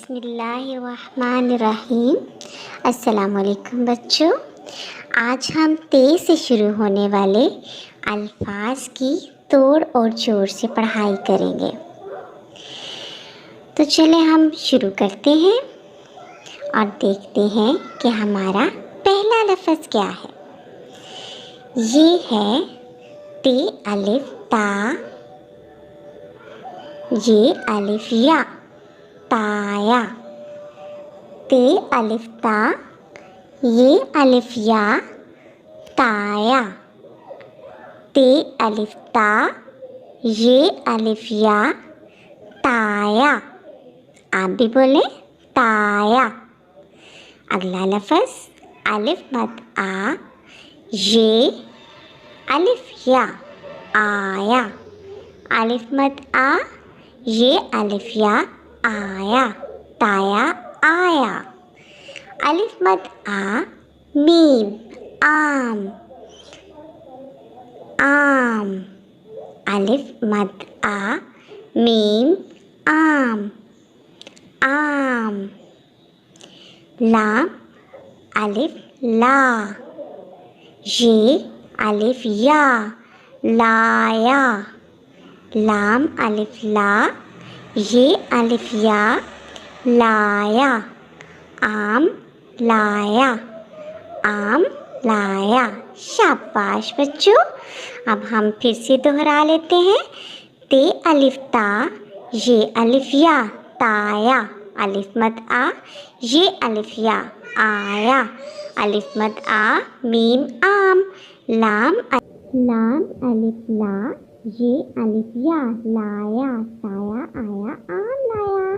बिस्मिल्लाहिर्रहमानिर्रहीम। अस्सलामुअलैकुम बच्चों, आज हम ते से शुरू होने वाले अल्फाज की तोड़ और जोड़ से पढ़ाई करेंगे। तो चले हम शुरू करते हैं और देखते हैं कि हमारा पहला लफ्ज़ क्या है। ये है ते अलिफ ता, ये अलिफ या ताया। ते अलिफ ता, ये अलिफ या ताया। ते अलिफ ता, ये अलिफ या ताया। आप भी बोले ताया। अगला लफ्ज़ अलिफ मद आ, ये अलिफ या आया। अलिफ मद आ, ये अलिफ या आया, ताया आया। अलिफ मद आ, मीम आम आम। अलिफ मद आ, मीम आम आम। लाम अलिफ ला, ये अलिफ या लाया। लाम अलिफ ला, ये अलिफ या लाया। आम लाया, आम लाया। शाबाश बच्चों। अब हम फिर से दोहरा लेते हैं। ते अलिफ ता, ये अलिफ या ताया। अलिफ मद आ, ये अलिफ या आया। अलिफ मद आ, मीम आम। लाम अलिफ ला, ये अलिफ या लाया, ताया आया, आम लाया।